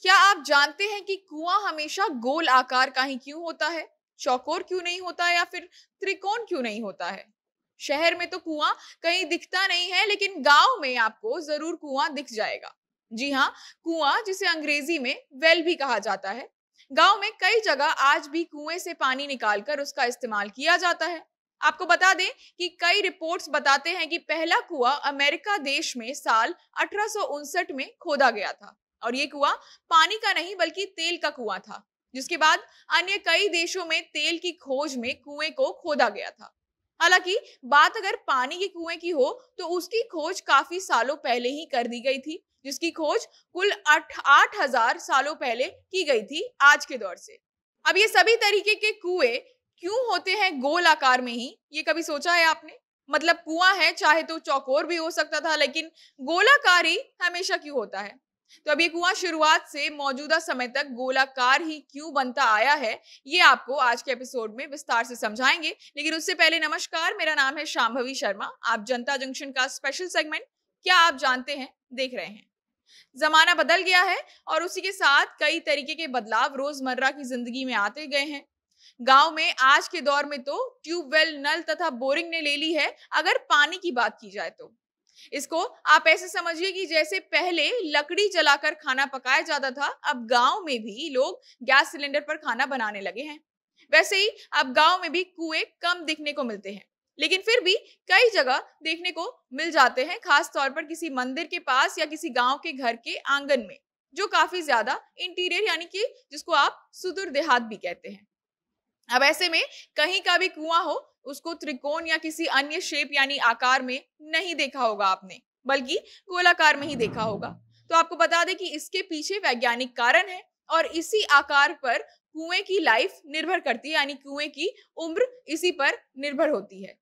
क्या आप जानते हैं कि कुआं हमेशा गोल आकार का ही क्यों होता है? चौकोर क्यों नहीं होता या फिर त्रिकोण क्यों नहीं होता है? शहर में तो कुआं कहीं दिखता नहीं है, लेकिन गांव में आपको जरूर कुआं दिख जाएगा। जी हाँ, कुआं जिसे अंग्रेजी में वेल भी कहा जाता है। गांव में कई जगह आज भी कुएं से पानी निकालकर उसका इस्तेमाल किया जाता है। आपको बता दें कि कई रिपोर्ट्स बताते हैं कि पहला कुआं अमेरिका देश में साल 1859 में खोदा गया था, और ये कुआं पानी का नहीं बल्कि तेल का कुआं था। जिसके बाद अन्य कई देशों में तेल की खोज में कुएं को खोदा गया था। हालांकि बात अगर पानी के कुएं की हो तो उसकी खोज काफी सालों पहले ही कर दी गई थी, जिसकी खोज कुल 8,000 सालों पहले की गई थी आज के दौर से। अब ये सभी तरीके के कुएं क्यों होते हैं गोल आकार में ही, ये कभी सोचा है आपने? मतलब कुआं है, चाहे तो चौकोर भी हो सकता था, लेकिन गोलाकार ही हमेशा क्यों होता है? तो अब ये कुआं शुरुआत से मौजूदा समय तक गोलाकार ही क्यों बनता आया है, ये आपको आज के एपिसोड में विस्तार से समझाएंगे। लेकिन उससे पहले नमस्कार, मेरा नाम है शांभवी शर्मा। आप जनता जंक्शन का स्पेशल सेगमेंट क्या आप जानते हैं देख रहे हैं। जमाना बदल गया है और उसी के साथ कई तरीके के बदलाव रोजमर्रा की जिंदगी में आते गए हैं। गांव में आज के दौर में तो ट्यूबवेल, नल तथा बोरिंग ने ले ली है अगर पानी की बात की जाए तो। इसको आप ऐसे समझिए कि जैसे पहले लकड़ी जलाकर खाना पकाया जाता था, अब गांव में भी लोग गैस सिलेंडर पर खाना बनाने लगे हैं। वैसे ही अब गांव में भी कुएं कम दिखने को मिलते हैं, लेकिन फिर भी कई जगह देखने को मिल जाते हैं, खास तौर पर किसी मंदिर के पास या किसी गांव के घर के आंगन में, जो काफी ज्यादा इंटीरियर यानी कि जिसको आप सुदूर देहात भी कहते हैं। अब ऐसे में कहीं का भी कुआं हो, उसको त्रिकोण या किसी अन्य शेप यानी आकार में नहीं देखा होगा आपने, बल्कि गोलाकार में ही देखा होगा। तो आपको बता दें कि इसके पीछे वैज्ञानिक कारण है, और इसी आकार पर कुएं की लाइफ निर्भर करती है, यानी कुएं की उम्र इसी पर निर्भर होती है।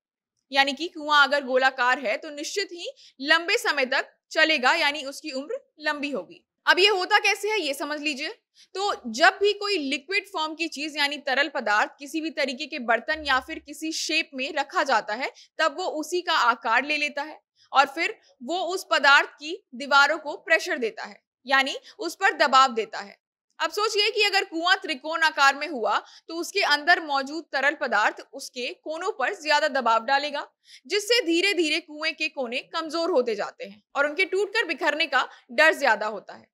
यानी कि कुआं अगर गोलाकार है तो निश्चित ही लंबे समय तक चलेगा, यानी उसकी उम्र लंबी होगी। अब ये होता कैसे है ये समझ लीजिए। तो जब भी कोई लिक्विड फॉर्म की चीज यानी तरल पदार्थ किसी भी तरीके के बर्तन या फिर किसी शेप में रखा जाता है, तब वो उसी का आकार ले लेता है, और फिर वो उस पदार्थ की दीवारों को प्रेशर देता है, यानी उस पर दबाव देता है। अब सोचिए कि अगर कुआं त्रिकोण आकार में हुआ तो उसके अंदर मौजूद तरल पदार्थ उसके कोनों पर ज्यादा दबाव डालेगा, जिससे धीरे धीरे कुएं के कोने कमजोर होते जाते हैं और उनके टूटकर बिखरने का डर ज्यादा होता है।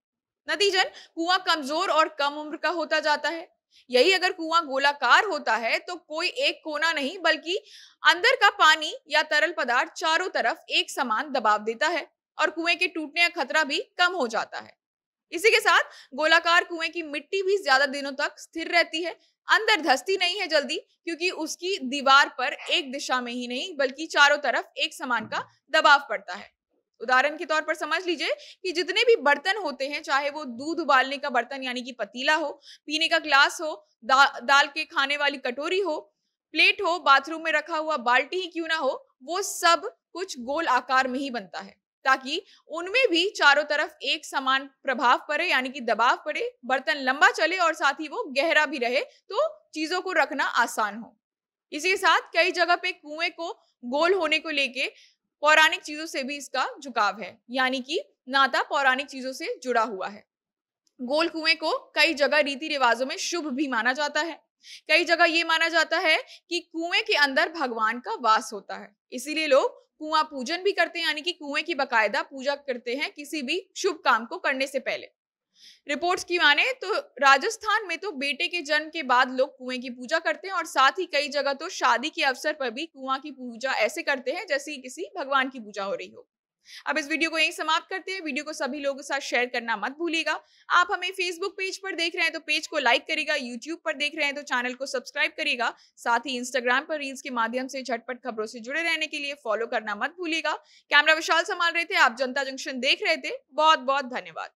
नतीजन कुआं कमजोर और कम उम्र का होता जाता है। यही अगर कुआं गोलाकार होता है तो कोई एक कोना नहीं बल्कि अंदर का पानी या तरल पदार्थ चारों तरफ एक समान दबाव देता है, और कुएं के टूटने का खतरा भी कम हो जाता है। इसी के साथ गोलाकार कुएं की मिट्टी भी ज्यादा दिनों तक स्थिर रहती है, अंदर धंसती नहीं है जल्दी, क्योंकि उसकी दीवार पर एक दिशा में ही नहीं बल्कि चारों तरफ एक समान का दबाव पड़ता है। उदाहरण के तौर पर समझ लीजिए कि जितने भी बर्तन होते हैं, चाहे वो दूध उबालने का बर्तन यानी कि पतीला हो, पीने का ग्लास हो, दाल के खाने वाली कटोरी हो, प्लेट हो, बाथरूम में रखा हुआ बाल्टी ही क्यों ना हो, वो सब कुछ गोल आकार में ही बनता है, ताकि उनमें भी चारों तरफ एक समान प्रभाव पड़े यानी कि दबाव पड़े, बर्तन लंबा चले और साथ ही वो गहरा भी रहे, तो चीजों को रखना आसान हो। इसी के साथ कई जगह पे कुएं को गोल होने को लेके पौराणिक चीजों से भी इसका झुकाव है, यानी कि नाता पौराणिक चीजों से जुड़ा हुआ है। गोल कुएं को कई जगह रीति रिवाजों में शुभ भी माना जाता है। कई जगह ये माना जाता है कि कुएं के अंदर भगवान का वास होता है, इसीलिए लोग कुआं पूजन भी करते हैं, यानी कि कुएं की बकायदा पूजा करते हैं किसी भी शुभ काम को करने से पहले। रिपोर्ट्स की माने तो राजस्थान में तो बेटे के जन्म के बाद लोग कुएं की पूजा करते हैं, और साथ ही कई जगह तो शादी के अवसर पर भी कुआं की पूजा ऐसे करते हैं जैसे ही किसी भगवान की पूजा हो रही हो। अब इस वीडियो को यहीं समाप्त करते हैं। वीडियो को सभी लोगों के साथ शेयर करना मत भूलिएगा। आप हमें फेसबुक पेज पर देख रहे हैं तो पेज को लाइक करिएगा, यूट्यूब पर देख रहे हैं तो चैनल को सब्सक्राइब करिएगा, साथ ही इंस्टाग्राम पर रील्स के माध्यम से झटपट खबरों से जुड़े रहने के लिए फॉलो करना मत भूलिएगा। कैमरा विशाल संभाल रहे थे, आप जनता जंक्शन देख रहे थे। बहुत बहुत धन्यवाद।